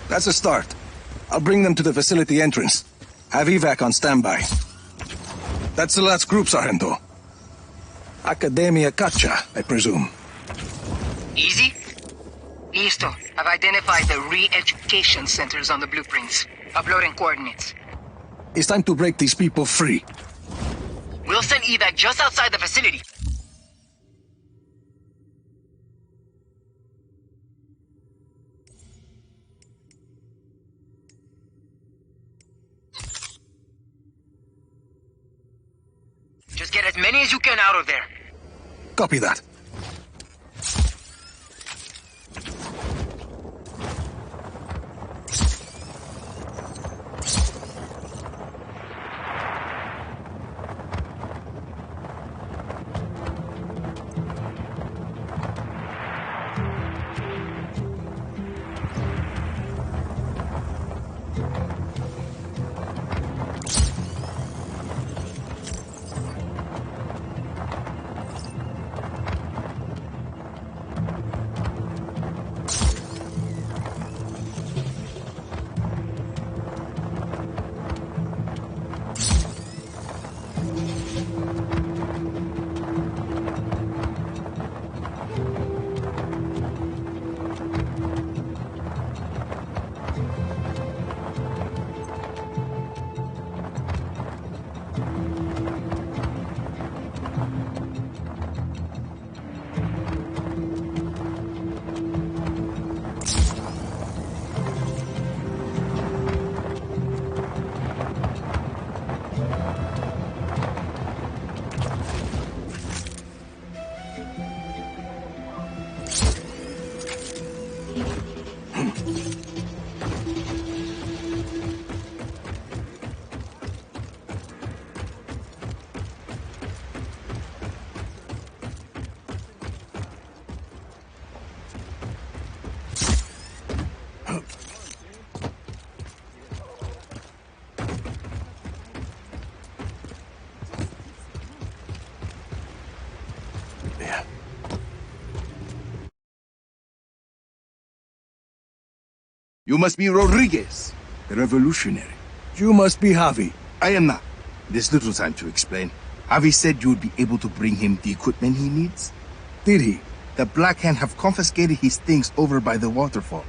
That's a start. I'll bring them to the facility entrance. Have evac on standby. That's the last group, Sargento. Academia Cacha, I presume. Easy? Listo. I've identified the re-education centers on the blueprints. Uploading coordinates. It's time to break these people free. We'll send evac just outside the facility. Just get as many as you can out of there. Copy that. You must be Rodriguez, the revolutionary. You must be Javi. I am not. There's little time to explain. Javi said you would be able to bring him the equipment he needs. Did he? The Black Hand have confiscated his things over by the waterfall.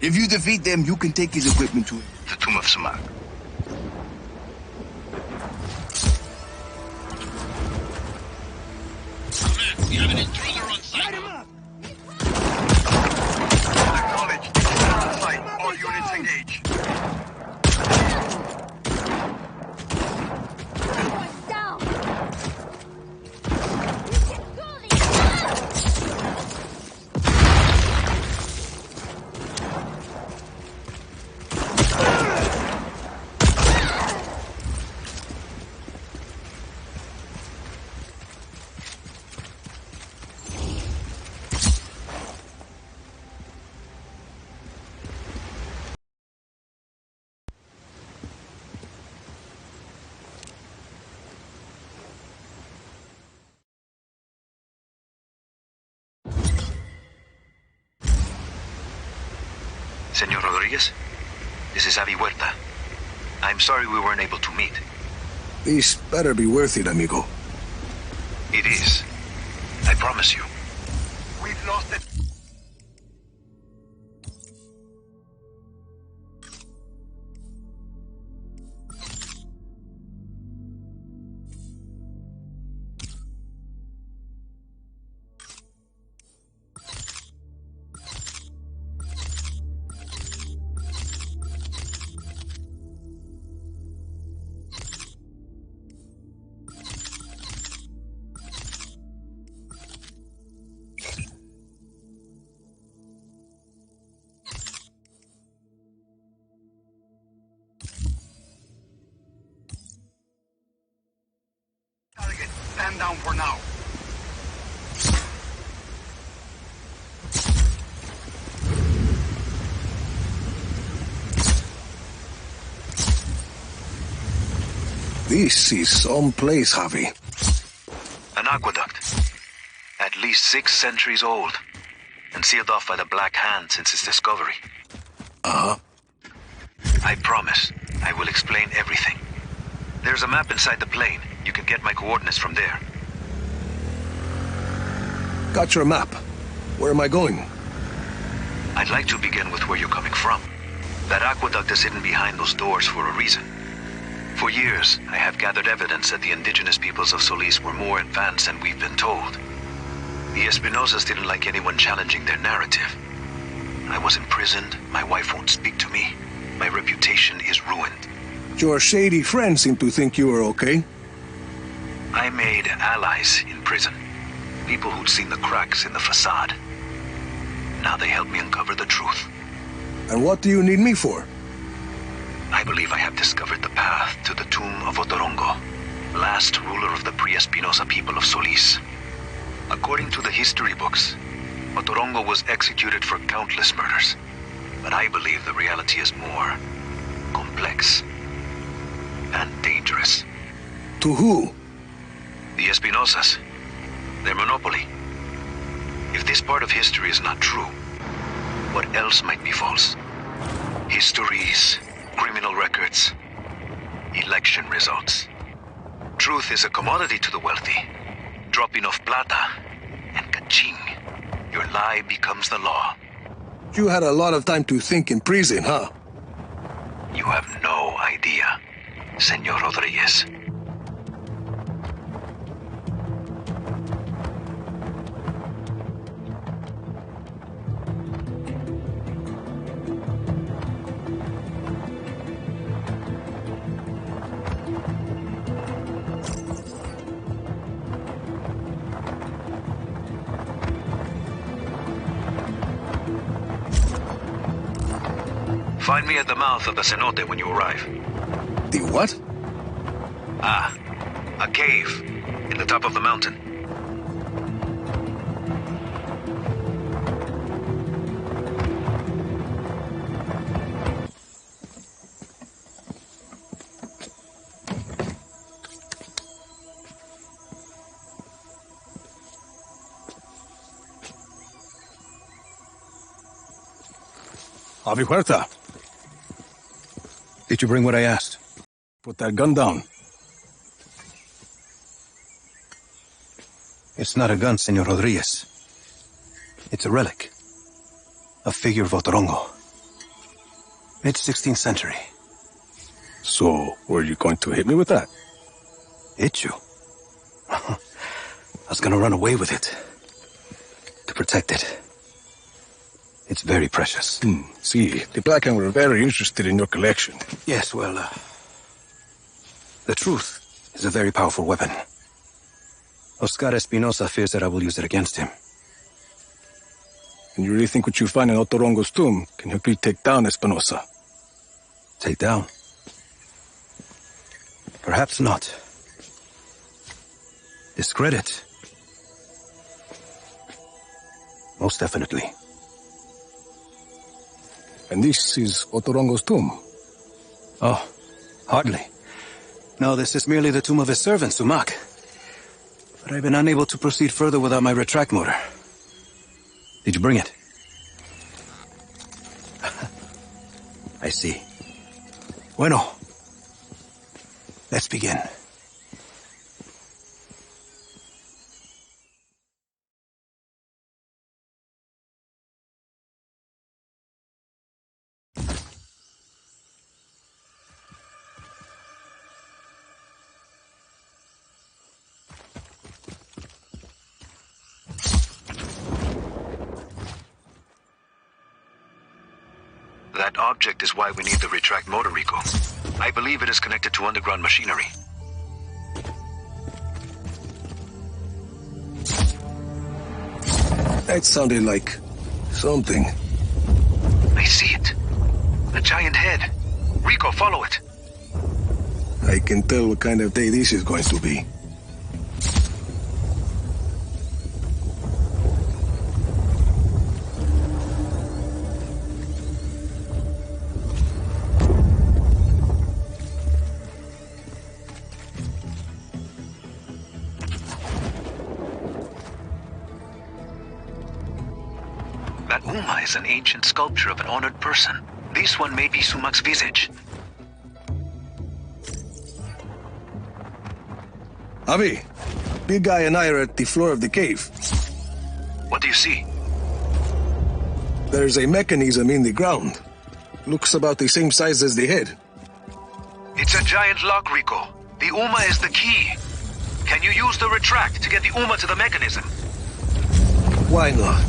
If you defeat them, you can take his equipment to the Tomb of Samak. We have an intruder on site. Light him up! Acknowledge. On site. All units engage. Down! Senor Rodriguez, this is Avi Huerta. I'm sorry we weren't able to meet. This better be worth it, amigo. It is. I promise you. We've lost it. Stand down for now. This is some place, Javi. aqueduct. At least 6 centuries old, and sealed off by the Black Hand since its discovery. Uh-huh. I promise, I will explain everything. There's a map inside the plane. You can get my coordinates from there. Got your map. Where am I going? I'd like to begin with where you're coming from. That aqueduct is hidden behind those doors for a reason. For years, I have gathered evidence that the indigenous peoples of Solis were more advanced than we've been told. The Espinosas didn't like anyone challenging their narrative. I was imprisoned, my wife won't speak to me, my reputation is ruined. Your shady friends seem to think you were okay. I made allies in prison. People who'd seen the cracks in the facade. Now they help me uncover the truth. And what do you need me for? I believe I have discovered the path to the tomb of Otorongo, last ruler of the pre-Espinosa people of Solis. According to the history books, Otorongo was executed for countless murders. But I believe the reality is more complex and dangerous. To who? The Espinosas. Their monopoly. If this part of history is not true, what else might be false? Histories, criminal records, election results. Truth is a commodity to the wealthy. Drop enough plata, and ka-ching, your lie becomes the law. You had a lot of time to think in prison, huh? You have no idea, Senor Rodriguez. Find me at the mouth of the cenote when you arrive. The what? A cave in the top of the mountain. Avi Huerta. Did you bring what I asked? Put that gun down. It's not a gun, Senor Rodriguez. It's a relic. A figure of Otorongo. Mid-16th century. So, were you going to hit me with that? Hit you? I was gonna run away with it. To protect it. It's very precious. See, the Black Hand were very interested in your collection. Yes, well, the truth is a very powerful weapon. Oscar Espinosa fears that I will use it against him. And you really think what you find in Otorongo's tomb can help you take down Espinosa? Take down? Perhaps not. Discredit? Most definitely. And this is Otorongo's tomb? Oh, hardly. No, this is merely the tomb of his servant, Sumac. But I've been unable to proceed further without my retract motor. Did you bring it? I see. Bueno. Let's begin. That object is why we need the retract motor, Rico. I believe it is connected to underground machinery. That sounded like something. I see it. A giant head. Rico, follow it. I can tell what kind of day this is going to be. Uma is an ancient sculpture of an honored person. This one may be Sumak's visage. Avi, big guy and I are at the floor of the cave. What do you see? There's a mechanism in the ground. Looks about the same size as the head. It's a giant lock, Rico. The Uma is the key. Can you use the retract to get the Uma to the mechanism? Why not?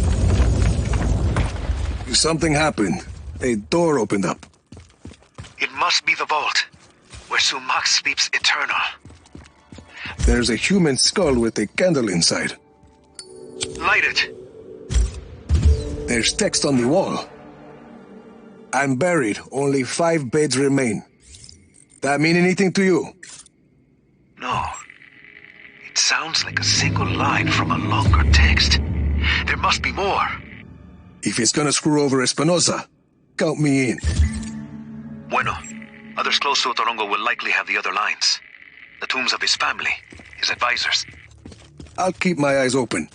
Something happened. A door opened up. It must be the vault, where Sumak sleeps eternal. There's a human skull with a candle inside. Light it. There's text on the wall. I'm buried. Only 5 beds remain. That mean anything to you? No. It sounds like a single line from a longer text. There must be more. If it's gonna screw over Espinosa, count me in. Bueno. Others close to Otorongo will likely have the other lines. The tombs of his family, his advisors. I'll keep my eyes open.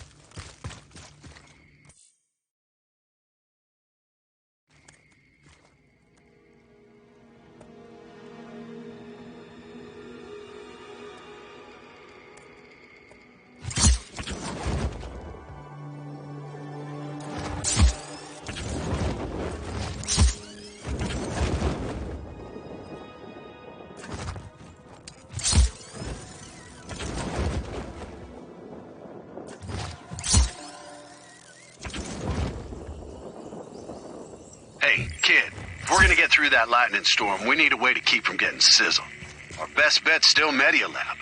Hey, kid, if we're gonna get through that lightning storm, we need a way to keep from getting sizzled. Our best bet's still Medialab.